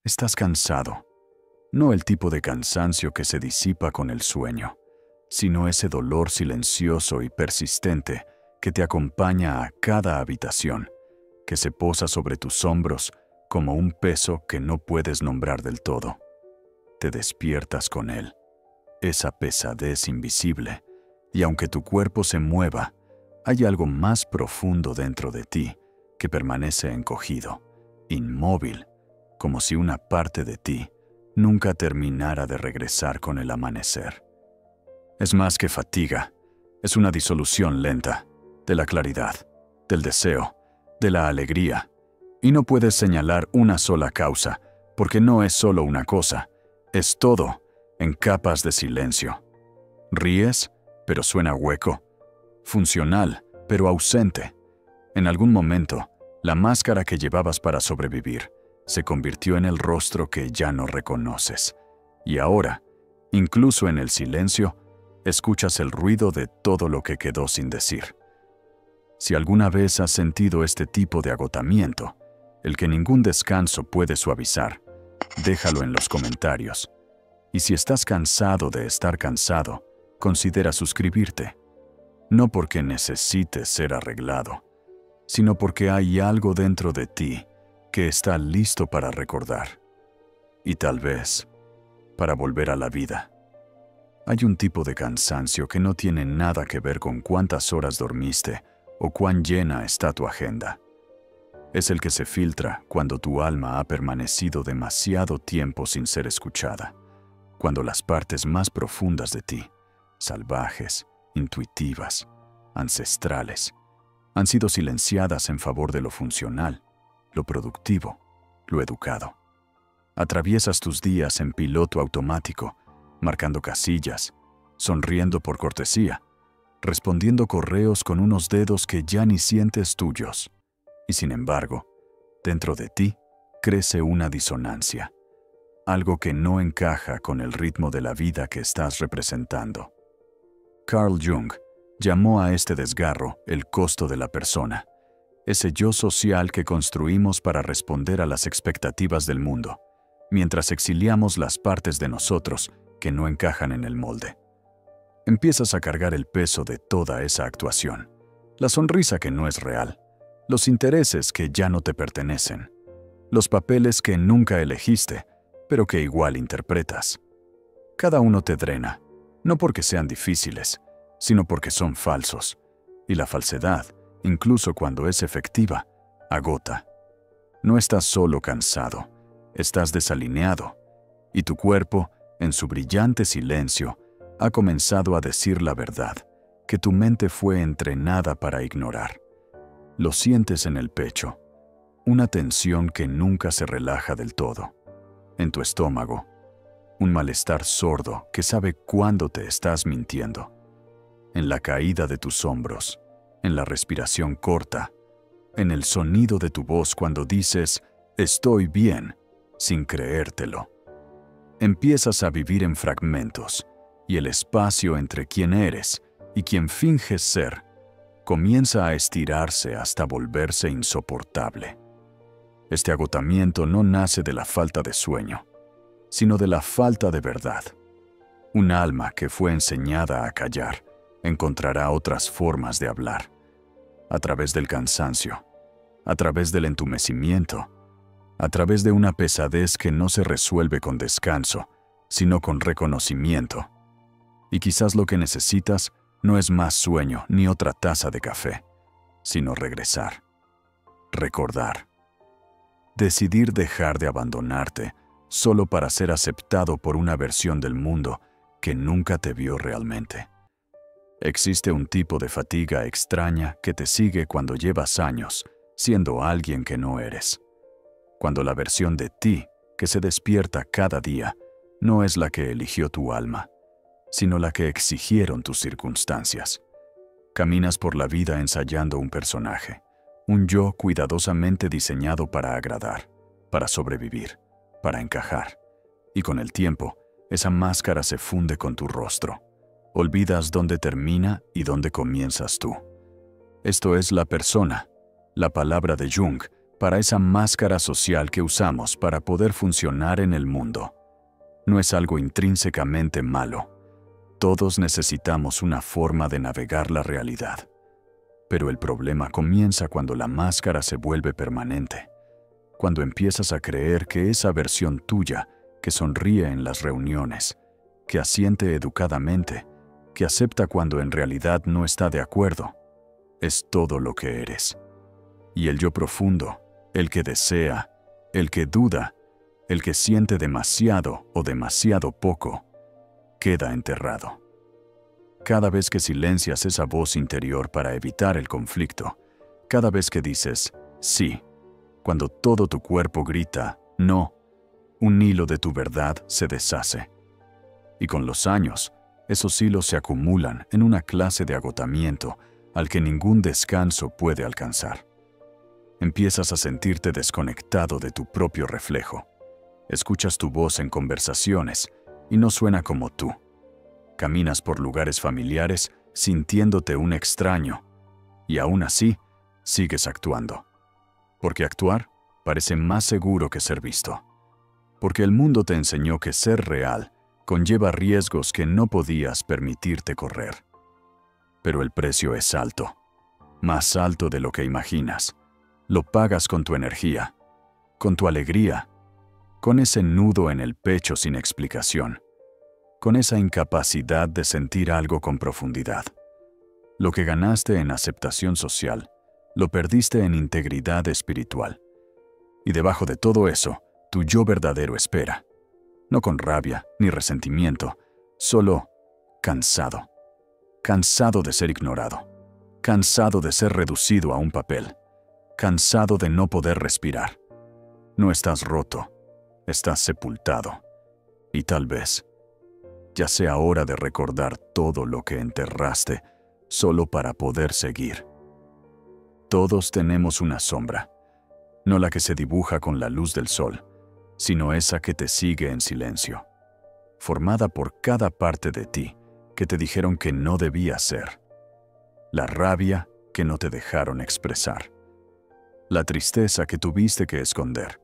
Estás cansado. No el tipo de cansancio que se disipa con el sueño, sino ese dolor silencioso y persistente que te acompaña a cada habitación, que se posa sobre tus hombros como un peso que no puedes nombrar del todo. Te despiertas con él, esa pesadez invisible, y aunque tu cuerpo se mueva, hay algo más profundo dentro de ti que permanece encogido, inmóvil, como si una parte de ti nunca terminara de regresar con el amanecer. Es más que fatiga, es una disolución lenta de la claridad, del deseo, de la alegría, y no puedes señalar una sola causa, porque no es solo una cosa, es todo en capas de silencio. Ríes, pero suena hueco, funcional, pero ausente. En algún momento, la máscara que llevabas para sobrevivir se convirtió en el rostro que ya no reconoces. Y ahora, incluso en el silencio, escuchas el ruido de todo lo que quedó sin decir. Si alguna vez has sentido este tipo de agotamiento, el que ningún descanso puede suavizar, déjalo en los comentarios. Y si estás cansado de estar cansado, considera suscribirte. No porque necesites ser arreglado, sino porque hay algo dentro de ti que está listo para recordar. Y tal vez, para volver a la vida. Hay un tipo de cansancio que no tiene nada que ver con cuántas horas dormiste o cuán llena está tu agenda. Es el que se filtra cuando tu alma ha permanecido demasiado tiempo sin ser escuchada, cuando las partes más profundas de ti, salvajes, intuitivas, ancestrales, han sido silenciadas en favor de lo funcional, lo productivo, lo educado. Atraviesas tus días en piloto automático, marcando casillas, sonriendo por cortesía, respondiendo correos con unos dedos que ya ni sientes tuyos. Y sin embargo, dentro de ti crece una disonancia, algo que no encaja con el ritmo de la vida que estás representando. Carl Jung llamó a este desgarro el costo de la persona, ese yo social que construimos para responder a las expectativas del mundo, mientras exiliamos las partes de nosotros que no encajan en el molde. Empiezas a cargar el peso de toda esa actuación, la sonrisa que no es real, los intereses que ya no te pertenecen, los papeles que nunca elegiste, pero que igual interpretas. Cada uno te drena, no porque sean difíciles, sino porque son falsos, y la falsedad, incluso cuando es efectiva, agota. No estás solo cansado, estás desalineado, y tu cuerpo, en su brillante silencio, ha comenzado a decir la verdad, que tu mente fue entrenada para ignorar. Lo sientes en el pecho, una tensión que nunca se relaja del todo. En tu estómago, un malestar sordo que sabe cuándo te estás mintiendo. En la caída de tus hombros, en la respiración corta, en el sonido de tu voz cuando dices «estoy bien», sin creértelo. Empiezas a vivir en fragmentos, y el espacio entre quien eres y quien finges ser comienza a estirarse hasta volverse insoportable. Este agotamiento no nace de la falta de sueño, sino de la falta de verdad. Un alma que fue enseñada a callar encontrará otras formas de hablar, a través del cansancio, a través del entumecimiento, a través de una pesadez que no se resuelve con descanso, sino con reconocimiento. Y quizás lo que necesitas no es más sueño ni otra taza de café, sino regresar, recordar, decidir dejar de abandonarte solo para ser aceptado por una versión del mundo que nunca te vio realmente. Existe un tipo de fatiga extraña que te sigue cuando llevas años siendo alguien que no eres. Cuando la versión de ti que se despierta cada día no es la que eligió tu alma, sino la que exigieron tus circunstancias. Caminas por la vida ensayando un personaje, un yo cuidadosamente diseñado para agradar, para sobrevivir, para encajar. Y con el tiempo, esa máscara se funde con tu rostro. Olvidas dónde termina y dónde comienzas tú. Esto es la persona, la palabra de Jung, para esa máscara social que usamos para poder funcionar en el mundo. No es algo intrínsecamente malo. Todos necesitamos una forma de navegar la realidad. Pero el problema comienza cuando la máscara se vuelve permanente, cuando empiezas a creer que esa versión tuya, que sonríe en las reuniones, que asiente educadamente, que acepta cuando en realidad no está de acuerdo, es todo lo que eres. Y el yo profundo, el que desea, el que duda, el que siente demasiado o demasiado poco, queda enterrado. Cada vez que silencias esa voz interior para evitar el conflicto, cada vez que dices sí, cuando todo tu cuerpo grita no, un hilo de tu verdad se deshace. Y con los años, esos hilos se acumulan en una clase de agotamiento al que ningún descanso puede alcanzar. Empiezas a sentirte desconectado de tu propio reflejo. Escuchas tu voz en conversaciones y no suena como tú. Caminas por lugares familiares sintiéndote un extraño y aún así sigues actuando. Porque actuar parece más seguro que ser visto. Porque el mundo te enseñó que ser real conlleva riesgos que no podías permitirte correr. Pero el precio es alto, más alto de lo que imaginas. Lo pagas con tu energía, con tu alegría, con ese nudo en el pecho sin explicación, con esa incapacidad de sentir algo con profundidad. Lo que ganaste en aceptación social, lo perdiste en integridad espiritual. Y debajo de todo eso, tu yo verdadero espera. No con rabia ni resentimiento, solo cansado. Cansado de ser ignorado. Cansado de ser reducido a un papel. Cansado de no poder respirar. No estás roto, estás sepultado. Y tal vez ya sea hora de recordar todo lo que enterraste solo para poder seguir. Todos tenemos una sombra, no la que se dibuja con la luz del sol, sino esa que te sigue en silencio, formada por cada parte de ti que te dijeron que no debía ser. La rabia que no te dejaron expresar. La tristeza que tuviste que esconder.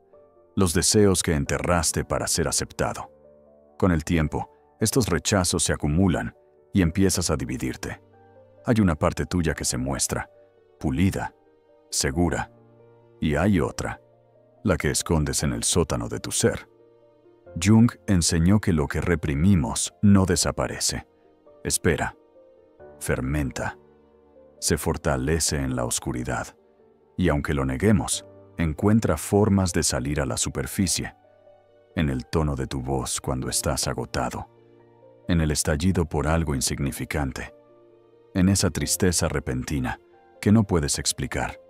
Los deseos que enterraste para ser aceptado. Con el tiempo, estos rechazos se acumulan y empiezas a dividirte. Hay una parte tuya que se muestra, pulida, segura, y hay otra, la que escondes en el sótano de tu ser. Jung enseñó que lo que reprimimos no desaparece. Espera, fermenta, se fortalece en la oscuridad, y aunque lo neguemos, encuentra formas de salir a la superficie, en el tono de tu voz cuando estás agotado, en el estallido por algo insignificante, en esa tristeza repentina que no puedes explicar.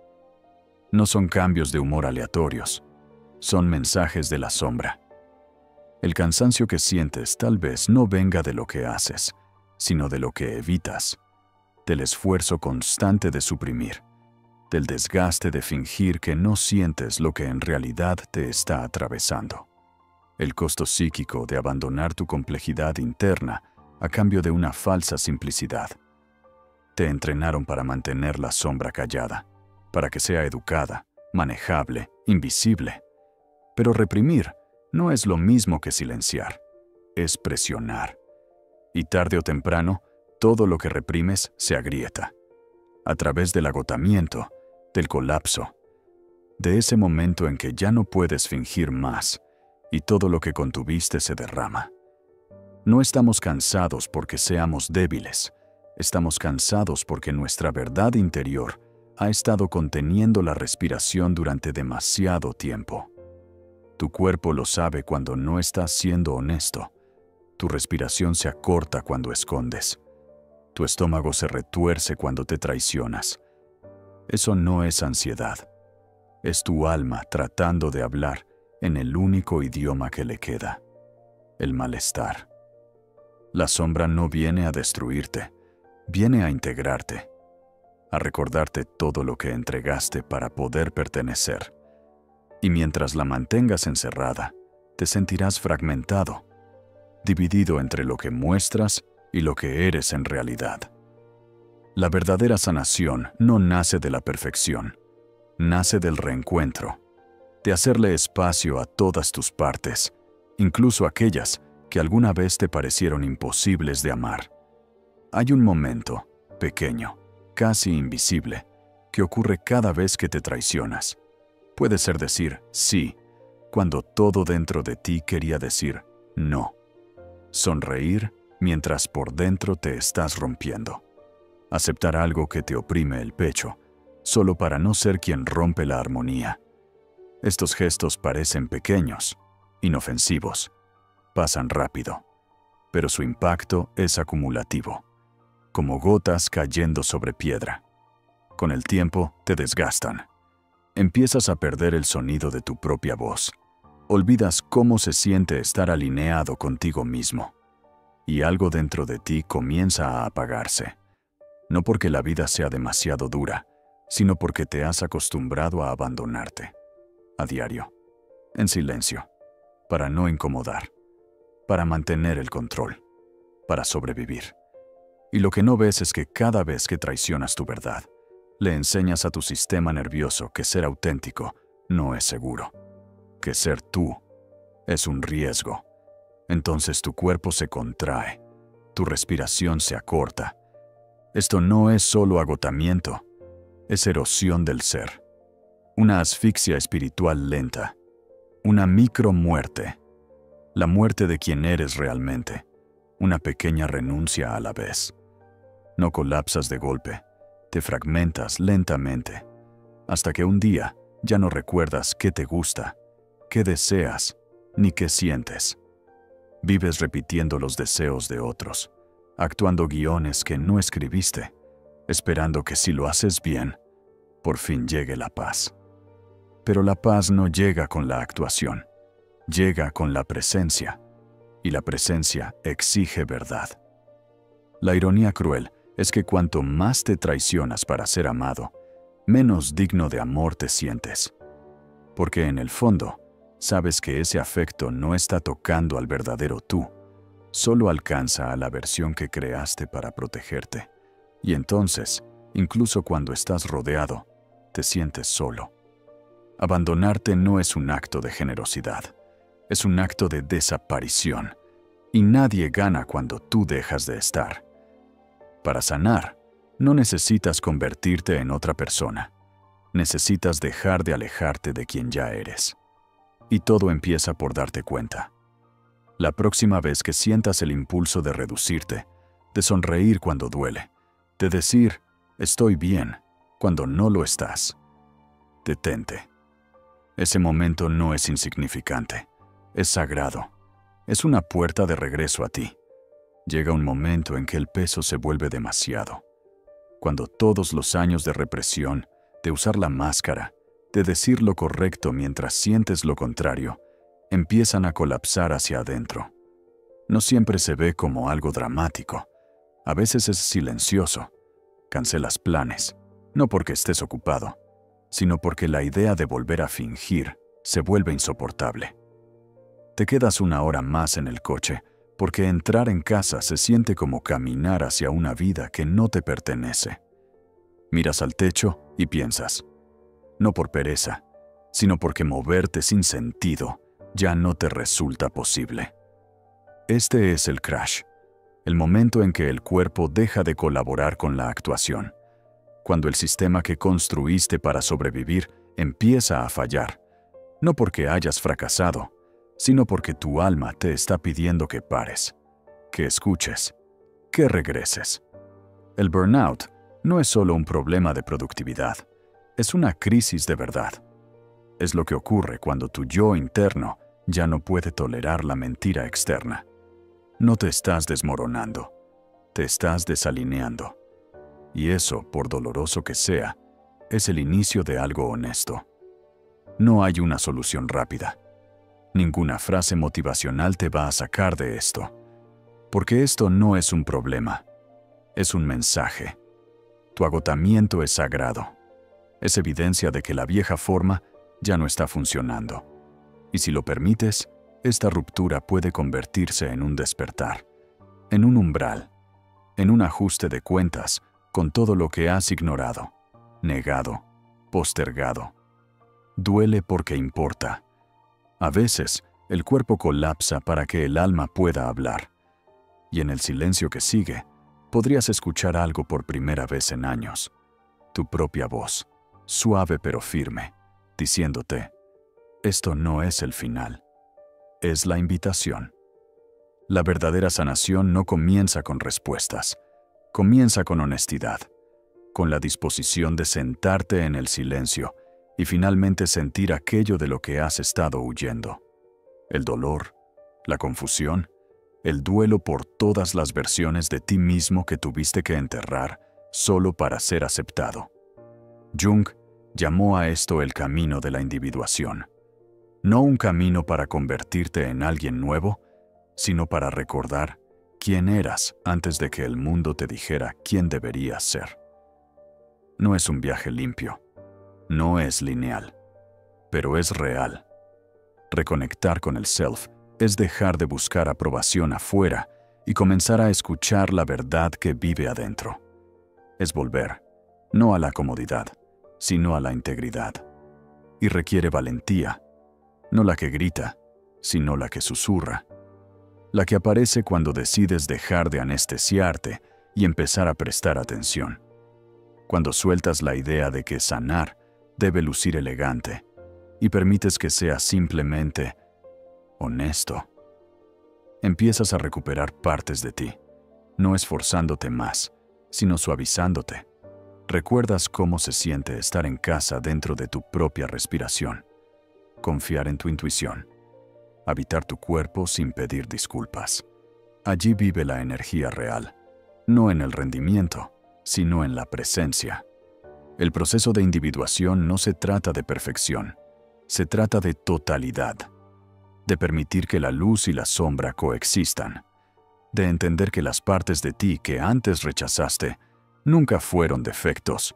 No son cambios de humor aleatorios, son mensajes de la sombra. El cansancio que sientes tal vez no venga de lo que haces, sino de lo que evitas, del esfuerzo constante de suprimir, del desgaste de fingir que no sientes lo que en realidad te está atravesando. El costo psíquico de abandonar tu complejidad interna a cambio de una falsa simplicidad. Te entrenaron para mantener la sombra callada, para que sea educada, manejable, invisible. Pero reprimir no es lo mismo que silenciar, es presionar. Y tarde o temprano, todo lo que reprimes se agrieta. A través del agotamiento, del colapso, de ese momento en que ya no puedes fingir más y todo lo que contuviste se derrama. No estamos cansados porque seamos débiles, estamos cansados porque nuestra verdad interior ha estado conteniendo la respiración durante demasiado tiempo. Tu cuerpo lo sabe cuando no estás siendo honesto. Tu respiración se acorta cuando escondes. Tu estómago se retuerce cuando te traicionas. Eso no es ansiedad. Es tu alma tratando de hablar en el único idioma que le queda, el malestar. La sombra no viene a destruirte, viene a integrarte, a recordarte todo lo que entregaste para poder pertenecer. Y mientras la mantengas encerrada, te sentirás fragmentado, dividido entre lo que muestras y lo que eres en realidad. La verdadera sanación no nace de la perfección, nace del reencuentro, de hacerle espacio a todas tus partes, incluso aquellas que alguna vez te parecieron imposibles de amar. Hay un momento, pequeño, casi invisible, que ocurre cada vez que te traicionas. Puede ser decir sí, cuando todo dentro de ti quería decir no. Sonreír mientras por dentro te estás rompiendo. Aceptar algo que te oprime el pecho, solo para no ser quien rompe la armonía. Estos gestos parecen pequeños, inofensivos, pasan rápido, pero su impacto es acumulativo, como gotas cayendo sobre piedra. Con el tiempo te desgastan. Empiezas a perder el sonido de tu propia voz. Olvidas cómo se siente estar alineado contigo mismo. Y algo dentro de ti comienza a apagarse. No porque la vida sea demasiado dura, sino porque te has acostumbrado a abandonarte. A diario, en silencio, para no incomodar, para mantener el control, para sobrevivir. Y lo que no ves es que cada vez que traicionas tu verdad, le enseñas a tu sistema nervioso que ser auténtico no es seguro, que ser tú es un riesgo. Entonces tu cuerpo se contrae, tu respiración se acorta. Esto no es solo agotamiento, es erosión del ser, una asfixia espiritual lenta, una micromuerte, la muerte de quien eres realmente, una pequeña renuncia a la vez. No colapsas de golpe, te fragmentas lentamente, hasta que un día ya no recuerdas qué te gusta, qué deseas, ni qué sientes. Vives repitiendo los deseos de otros, actuando guiones que no escribiste, esperando que si lo haces bien, por fin llegue la paz. Pero la paz no llega con la actuación, llega con la presencia, y la presencia exige verdad. La ironía cruel es que cuanto más te traicionas para ser amado, menos digno de amor te sientes. Porque en el fondo, sabes que ese afecto no está tocando al verdadero tú, solo alcanza a la versión que creaste para protegerte. Y entonces, incluso cuando estás rodeado, te sientes solo. Abandonarte no es un acto de generosidad, es un acto de desaparición, y nadie gana cuando tú dejas de estar. Para sanar, no necesitas convertirte en otra persona. Necesitas dejar de alejarte de quien ya eres. Y todo empieza por darte cuenta. La próxima vez que sientas el impulso de reducirte, de sonreír cuando duele, de decir, estoy bien, cuando no lo estás, detente. Ese momento no es insignificante, es sagrado, es una puerta de regreso a ti. Llega un momento en que el peso se vuelve demasiado. Cuando todos los años de represión, de usar la máscara, de decir lo correcto mientras sientes lo contrario, empiezan a colapsar hacia adentro. No siempre se ve como algo dramático. A veces es silencioso. Cancelas planes, no porque estés ocupado, sino porque la idea de volver a fingir se vuelve insoportable. Te quedas una hora más en el coche, porque entrar en casa se siente como caminar hacia una vida que no te pertenece. Miras al techo y piensas, no por pereza, sino porque moverte sin sentido ya no te resulta posible. Este es el crash, el momento en que el cuerpo deja de colaborar con la actuación, cuando el sistema que construiste para sobrevivir empieza a fallar, no porque hayas fracasado, sino porque tu alma te está pidiendo que pares, que escuches, que regreses. El burnout no es solo un problema de productividad, es una crisis de verdad. Es lo que ocurre cuando tu yo interno ya no puede tolerar la mentira externa. No te estás desmoronando, te estás desalineando. Y eso, por doloroso que sea, es el inicio de algo honesto. No hay una solución rápida. Ninguna frase motivacional te va a sacar de esto, porque esto no es un problema, es un mensaje. Tu agotamiento es sagrado. Es evidencia de que la vieja forma ya no está funcionando. Y si lo permites, esta ruptura puede convertirse en un despertar, en un umbral, en un ajuste de cuentas con todo lo que has ignorado, negado, postergado. Duele porque importa. A veces, el cuerpo colapsa para que el alma pueda hablar. Y en el silencio que sigue, podrías escuchar algo por primera vez en años. Tu propia voz, suave pero firme, diciéndote, esto no es el final, es la invitación. La verdadera sanación no comienza con respuestas, comienza con honestidad, con la disposición de sentarte en el silencio y finalmente sentir aquello de lo que has estado huyendo. El dolor, la confusión, el duelo por todas las versiones de ti mismo que tuviste que enterrar solo para ser aceptado. Jung llamó a esto el camino de la individuación. No un camino para convertirte en alguien nuevo, sino para recordar quién eras antes de que el mundo te dijera quién deberías ser. No es un viaje limpio, no es lineal, pero es real. Reconectar con el self es dejar de buscar aprobación afuera y comenzar a escuchar la verdad que vive adentro. Es volver, no a la comodidad, sino a la integridad. Y requiere valentía, no la que grita, sino la que susurra. La que aparece cuando decides dejar de anestesiarte y empezar a prestar atención. Cuando sueltas la idea de que sanar debe lucir elegante y permites que sea simplemente honesto. Empiezas a recuperar partes de ti, no esforzándote más, sino suavizándote. Recuerdas cómo se siente estar en casa dentro de tu propia respiración, confiar en tu intuición, habitar tu cuerpo sin pedir disculpas. Allí vive la energía real, no en el rendimiento, sino en la presencia. El proceso de individuación no se trata de perfección, se trata de totalidad, de permitir que la luz y la sombra coexistan, de entender que las partes de ti que antes rechazaste nunca fueron defectos,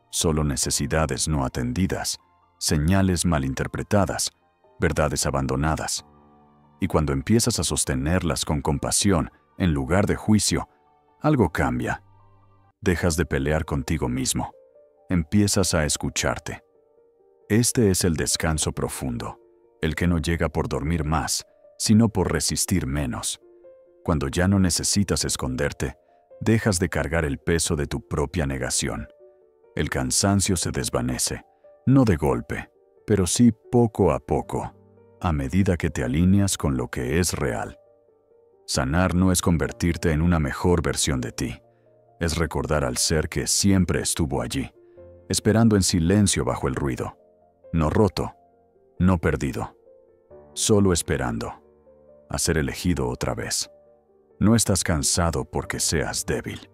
solo necesidades no atendidas, señales malinterpretadas, verdades abandonadas. Y cuando empiezas a sostenerlas con compasión en lugar de juicio, algo cambia. Dejas de pelear contigo mismo. Empiezas a escucharte. Este es el descanso profundo, el que no llega por dormir más, sino por resistir menos. Cuando ya no necesitas esconderte, dejas de cargar el peso de tu propia negación. El cansancio se desvanece, no de golpe, pero sí poco a poco, a medida que te alineas con lo que es real. Sanar no es convertirte en una mejor versión de ti, es recordar al ser que siempre estuvo allí, esperando en silencio bajo el ruido. No roto, no perdido, solo esperando a ser elegido otra vez. No estás cansado porque seas débil.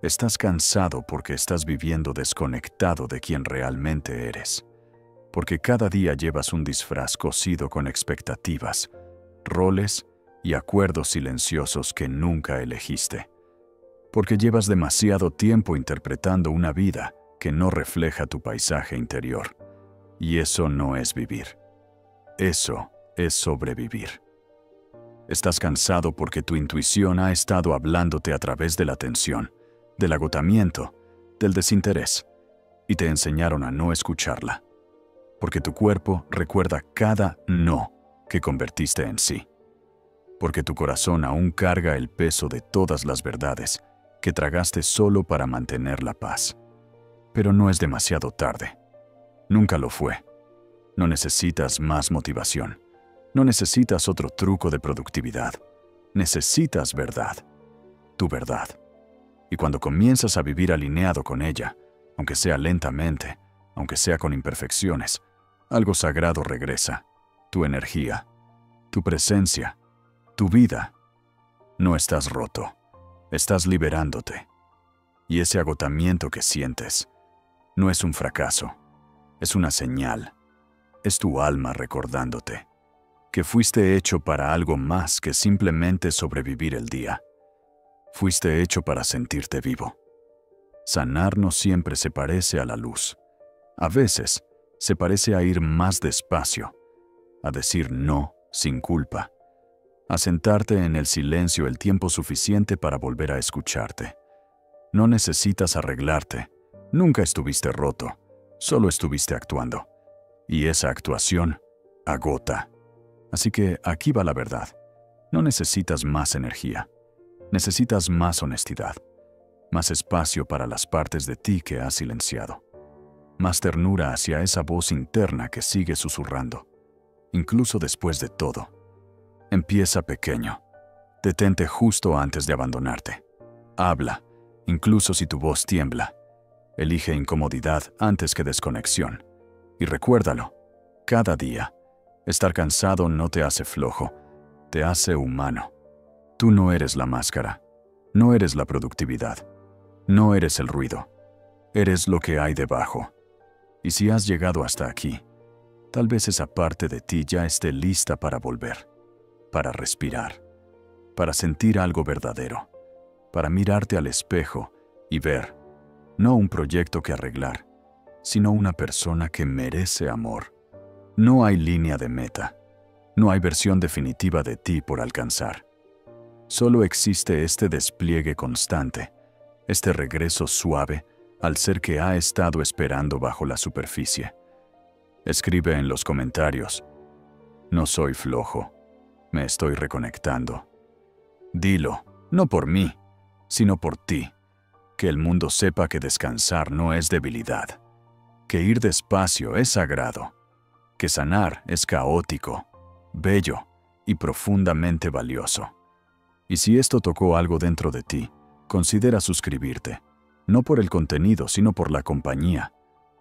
Estás cansado porque estás viviendo desconectado de quien realmente eres. Porque cada día llevas un disfraz cosido con expectativas, roles y acuerdos silenciosos que nunca elegiste. Porque llevas demasiado tiempo interpretando una vida que no refleja tu paisaje interior. Y eso no es vivir. Eso es sobrevivir. Estás cansado porque tu intuición ha estado hablándote a través de la tensión, del agotamiento, del desinterés, y te enseñaron a no escucharla. Porque tu cuerpo recuerda cada no que convertiste en sí. Porque tu corazón aún carga el peso de todas las verdades que tragaste solo para mantener la paz. Pero no es demasiado tarde. Nunca lo fue. No necesitas más motivación. No necesitas otro truco de productividad. Necesitas verdad. Tu verdad. Y cuando comienzas a vivir alineado con ella, aunque sea lentamente, aunque sea con imperfecciones, algo sagrado regresa. Tu energía, tu presencia, tu vida. No estás roto. Estás liberándote. Y ese agotamiento que sientes no es un fracaso. Es una señal. Es tu alma recordándote que fuiste hecho para algo más que simplemente sobrevivir el día. Fuiste hecho para sentirte vivo. Sanar no siempre se parece a la luz. A veces se parece a ir más despacio, a decir no sin culpa, a sentarte en el silencio el tiempo suficiente para volver a escucharte. No necesitas arreglarte. Nunca estuviste roto. Solo estuviste actuando. Y esa actuación agota. Así que aquí va la verdad. No necesitas más energía. Necesitas más honestidad. Más espacio para las partes de ti que has silenciado. Más ternura hacia esa voz interna que sigue susurrando. Incluso después de todo. Empieza pequeño. Detente justo antes de abandonarte. Habla, incluso si tu voz tiembla. Elige incomodidad antes que desconexión. Y recuérdalo, cada día, estar cansado no te hace flojo, te hace humano. Tú no eres la máscara, no eres la productividad, no eres el ruido, eres lo que hay debajo. Y si has llegado hasta aquí, tal vez esa parte de ti ya esté lista para volver, para respirar, para sentir algo verdadero, para mirarte al espejo y ver, no un proyecto que arreglar, sino una persona que merece amor. No hay línea de meta, no hay versión definitiva de ti por alcanzar. Solo existe este despliegue constante, este regreso suave al ser que ha estado esperando bajo la superficie. Escribe en los comentarios: no soy flojo, me estoy reconectando. Dilo, no por mí, sino por ti. Que el mundo sepa que descansar no es debilidad, que ir despacio es sagrado, que sanar es caótico, bello y profundamente valioso. Y si esto tocó algo dentro de ti, considera suscribirte, no por el contenido, sino por la compañía,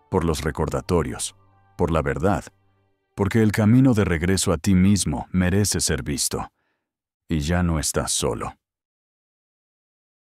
por los recordatorios, por la verdad, porque el camino de regreso a ti mismo merece ser visto. Y ya no estás solo.